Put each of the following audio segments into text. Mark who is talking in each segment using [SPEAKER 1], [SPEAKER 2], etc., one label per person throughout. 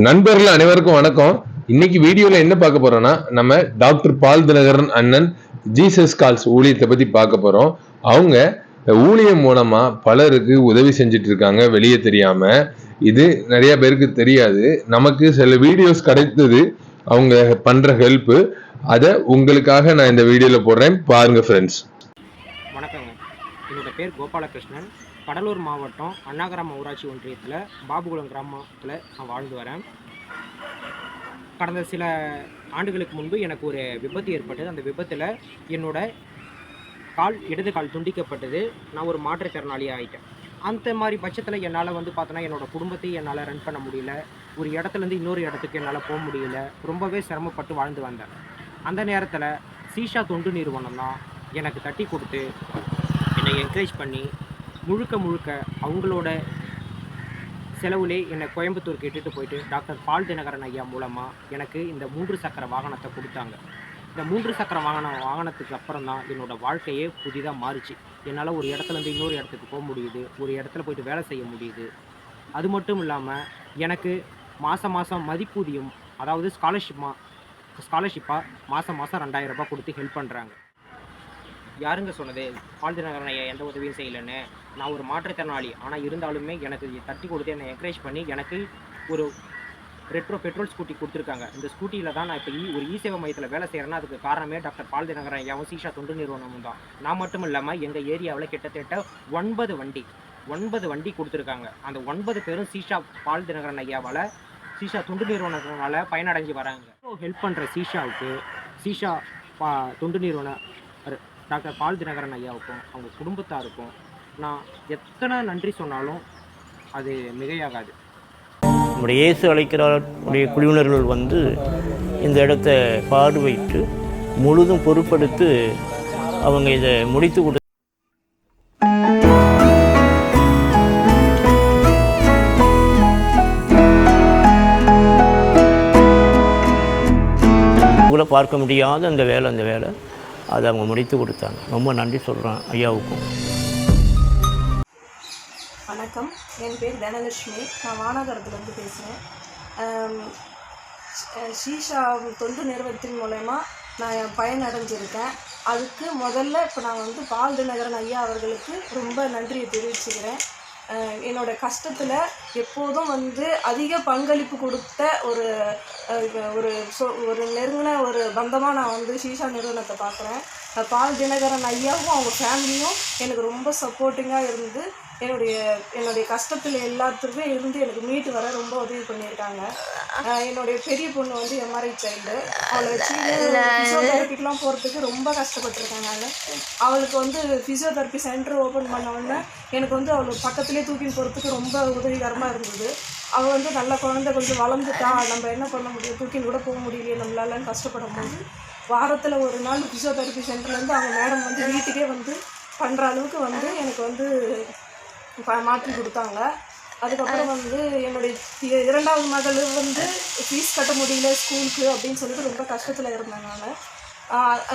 [SPEAKER 1] நண்பர்கள் அனைவருக்கும் வணக்கம். இன்னைக்கு வீடியோல என்ன பார்க்க போறோம்னா, நம்ம டாக்டர் பால் தினகரன் அண்ணன் ஜீசஸ் கால்ஸ் ஊழியத்தை பத்தி பார்க்க போறோம். அவங்க ஊழியம் மூலமா பலருக்கு உதவி செஞ்சுட்டு இருக்காங்க வெளியே தெரியாம. இது நிறைய பேருக்கு தெரியாது. நமக்கு சில வீடியோஸ் கிடைத்தது அவங்க பண்ற ஹெல்ப். அதை உங்களுக்காக நான் இந்த வீடியோல போடுறேன், பாருங்க ஃப்ரெண்ட்ஸ்.
[SPEAKER 2] வணக்கங்க. என்னோட பேர் கோபாலகிருஷ்ணன். கடலூர் மாவட்டம் அண்ணாகிராம ஊராட்சி ஒன்றியத்தில் பாபுகுளம் கிராமத்தில் நான் வாழ்ந்து வரேன். கடந்த சில ஆண்டுகளுக்கு முன்பு எனக்கு ஒரு விபத்து ஏற்பட்டது. அந்த விபத்தில் என்னோட இடது கால் துண்டிக்கப்பட்டது. நான் ஒரு மாற்றுத்திறனாளி ஆகிட்டேன். அந்த மாதிரி பட்சத்தில் என்னால் பார்த்தோன்னா என்னோடய குடும்பத்தையும் என்னால் ரன் பண்ண முடியல. ஒரு இடத்துலேருந்து இன்னொரு இடத்துக்கு என்னால் போக முடியல. ரொம்பவே சிரமப்பட்டு வாழ்ந்து வந்தேன். அந்த நேரத்தில் சீஷா தொண்டு நிறுவனம் தான் எனக்கு தட்டி கொடுத்து என்னை என்கரேஜ் பண்ணி முழுக்க அவங்களோட செலவுலே என்னை கோயம்புத்தூருக்கு இட்டுட்டு போயிட்டு டாக்டர் பால் தினகரன் ஐயா மூலமாக எனக்கு இந்த 3 சக்கர வாகனத்தை கொடுத்தாங்க. இந்த 3 சக்கர வாகனத்துக்கு அப்புறம் தான் என்னோடய வாழ்க்கையே புதிதாக மாறிச்சு. என்னால் ஒரு இடத்துலேருந்து இன்னொரு இடத்துக்கு போக முடியுது. ஒரு இடத்துல போய்ட்டு வேலை செய்ய முடியுது. அது மட்டும் இல்லாமல் எனக்கு மாதம் மதிப்பூதியம், அதாவது ஸ்காலர்ஷிப்பாக மாதம் 2000 ரூபாய் கொடுத்து ஹெல்ப் பண்ணுறாங்க. யாருங்க சொன்னது பால் தினகரன் ஐயா எந்த உதவியும் செய்யலைன்னு? நான் ஒரு மாற்றுத்திறனாளி, ஆனால் இருந்தாலுமே எனக்கு தட்டி கொடுத்து என்னை என்கரேஜ் பண்ணி எனக்கு ஒரு பெட்ரோல் ஸ்கூட்டி கொடுத்துருக்காங்க. இந்த ஸ்கூட்டியில் தான் நான் இப்போ ஒரு சேவை மையத்தில் வேலை செய்கிறேன்னா அதுக்கு காரணமே டாக்டர் பால் தினகரன் ஐயாவும் சீஷா தொண்டு நிறுவனமும் தான். நான் மட்டும் இல்லாமல் எங்கள் ஏரியாவில் கிட்டத்தட்ட 9 வண்டி கொடுத்துருக்காங்க. அந்த 9 பேரும் சீஷா பால் தினகரன் ஐயாவால், சீஷா தொண்டு நிறுவனத்தினால பயனடைஞ்சு வராங்க. ஹெல்ப் பண்ணுற சீஷா தொண்டு நிறுவனம் டாக்டர் பால் தினகரன் ஐயாவுக்கும் அவங்க குடும்பத்தாருக்கும் நான் எத்தனை நன்றி சொன்னாலும் அது மிகையாகாது.
[SPEAKER 3] நம்முடைய இயேசு அழைக்கிறார் குழுவினர்கள் இந்த இடத்தை பார்வையிட்டு முழுதும் பொறுப்படுத்தி அவங்க இதை முடித்து கொடு. பார்க்க முடியாத அந்த வேலை அதை அவங்க முடித்து கொடுத்தாங்க. ரொம்ப நன்றி சொல்கிறேன் ஐயாவுக்கும்.
[SPEAKER 4] வணக்கம், என் பேர் தனலட்சுமி. நான் வானகரத்துலேருந்து பேசுகிறேன். சீஷா தொண்டு நிறுவனத்தின் மூலயமா நான் பயனடைஞ்சிருக்கேன். அதுக்கு முதல்ல இப்போ நான் பால் தினகரன் ஐயா அவர்களுக்கு ரொம்ப நன்றியை தெரிவிச்சுக்கிறேன். என்னோடய கஷ்டத்தில் எப்போதும் அதிக பங்களிப்பு கொடுத்த ஒரு நெருங்கின ஒரு பந்தமாக நான் சீஷா நிறுவனத்தை பார்க்குறேன். பால் தினகரன் ஐயாவும் அவங்க ஃபேமிலியும் எனக்கு ரொம்ப சப்போர்ட்டிங்காக இருந்து என்னுடைய கஷ்டத்தில் எல்லாத்துக்குமே எனக்கு மீட்டு வர ரொம்ப உதவி பண்ணியிருக்காங்க. என்னுடைய பெரிய பொண்ணு எம்ஆர்ஐ சைல்டு. அவளை வச்சு ஃபிசியோதெரப்பிக்கெலாம் போகிறதுக்கு ரொம்ப கஷ்டப்பட்டுருக்கேன் நான். அவளுக்கு ஃபிசியோதெரப்பி சென்டர் ஓப்பன் பண்ண உடனே எனக்கு அவளுக்கு பக்கத்துலேயே தூக்கின்னு போகிறதுக்கு ரொம்ப உதவிகரமாக இருந்தது. அவள் நல்ல குழந்தை கொஞ்சம் வளர்ந்துட்டா, நம்ம என்ன பண்ண முடியும், தூக்கின்னு கூட போக முடியலையே நம்மளாலன்னு கஷ்டப்படும் போது வாரத்தில் ஒரு நாள் ஃபிசியோதெரப்பி சென்டர்லேருந்து அவங்க மேடம் வீட்டுக்கே பண்ணுற அளவுக்கு எனக்கு மாற்றி கொடுத்தாங்க. அதுக்கப்புறம் என்னுடைய 2வது மகள் ஃபீஸ் கட்ட முடியல ஸ்கூலுக்கு அப்படின்னு சொல்லிட்டு ரொம்ப கஷ்டத்தில் இருந்தேன் நான்.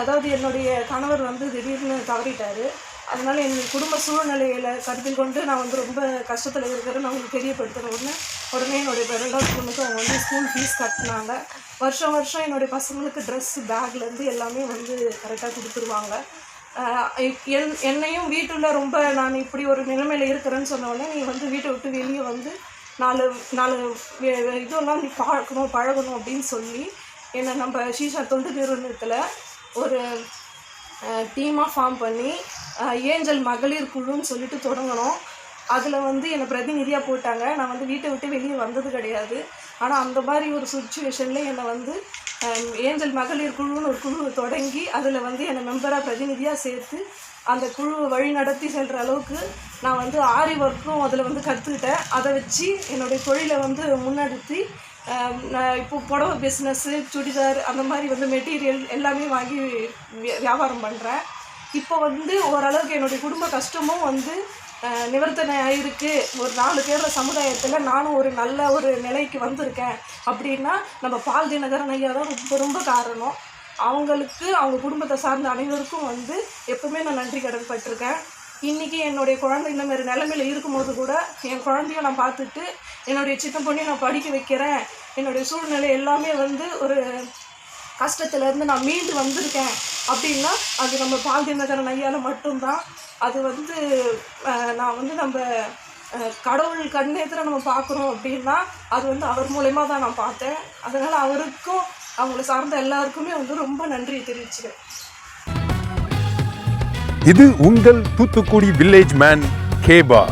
[SPEAKER 4] அதாவது என்னுடைய கணவர் திடீர்னு தவறிட்டார். அதனால் என் குடும்ப சூழ்நிலையில் கருத்தில் கொண்டு நான் ரொம்ப கஷ்டத்தில் இருக்கிறேன்னு அவங்களுக்கு தெரியப்படுத்தின உடனே என்னுடைய 2வது பொண்ணுக்கு அவங்க ஸ்கூல் ஃபீஸ் கட்டினாங்க. வருஷம் என்னுடைய பசங்களுக்கு ட்ரெஸ்ஸு பேக்லேருந்து எல்லாமே கரெக்டாக கொடுத்துருவாங்க. என்னையும் வீட்டில் ரொம்ப நான் இப்படி ஒரு நிலைமையில் இருக்கிறேன்னு சொன்னோடனே நீ வீட்டை விட்டு வெளியே 4 இதெல்லாம் நீ பழகணும் அப்படின்னு சொல்லி என்னை நம்ம சீஷா தொண்டு நிறுவனத்தில் ஒரு டீமாக ஃபார்ம் பண்ணி ஏஞ்சல் மகளிர் குழுன்னு சொல்லிட்டு தொடங்கணும். அதில் என்னை பிரதிநிதியாக போட்டாங்க. நான் வீட்டை விட்டு வெளியே வந்தது கிடையாது. ஆனால் அந்த மாதிரி ஒரு சுச்சுவேஷனில் என்னை ஏஞ்சல் மகளிர் குழுன்னு ஒரு குழு தொடங்கி அதில் என்னை மெம்பராக பிரதிநிதியாக சேர்த்து அந்த குழுவை வழி நடத்தி செல்கிற அளவுக்கு நான் ஆரி ஒர்க்கும் அதில் கற்றுக்கிட்டேன். அதை வச்சு என்னுடைய தொழிலை முன்னெடுத்து நான் இப்போ புடவை பிஸ்னஸ்ஸு, சுடிதார் அந்த மாதிரி மெட்டீரியல் எல்லாமே வாங்கி வியாபாரம் பண்ணுறேன். இப்போ ஓரளவுக்கு என்னுடைய குடும்ப கஷ்டமும் நிவர்த்தனை ஆகிருக்கு. ஒரு 4 பேர் சமுதாயத்தில் நானும் ஒரு நல்ல ஒரு நிலைக்கு வந்திருக்கேன் அப்படின்னா நம்ம பால் தினகரன் ஐயா தான் ரொம்ப காரணம். அவங்களுக்கு அவங்க குடும்பத்தை சார்ந்த அனைவருக்கும் எப்பவுமே நான் நன்றி கடன்பட்டிருக்கேன். இன்றைக்கி என்னுடைய குழந்தை இந்த மாதிரி நிலைமையில் இருக்கும்போது கூட என் குழந்தையும் நான் பார்த்துட்டு என்னுடைய சின்ன பொண்ணையும் நான் படிக்க வைக்கிறேன், என்னுடைய சூழ்நிலை எல்லாமே வந்து ஒரு கஷ்டத்துலேருந்து நான் மீண்டு வந்திருக்கேன் அப்படின்னா அது நம்ம பால் தினகரன் ஐயால மட்டும்தான். அது வந்து நான் வந்து நம்ம கடவுள் கண்ணேத்திர நம்ம பார்க்குறோம் அப்படின்னா அது வந்து அவர் மூலயமா தான் நான் பார்த்தேன். அதனால் அவருக்கும் அவங்களை சார்ந்த எல்லாருக்குமே வந்து ரொம்ப நன்றி தெரிவிச்சுக்கிறேன்.
[SPEAKER 5] இது உங்கள் தூத்துக்குடி வில்லேஜ் மேன் கேபா.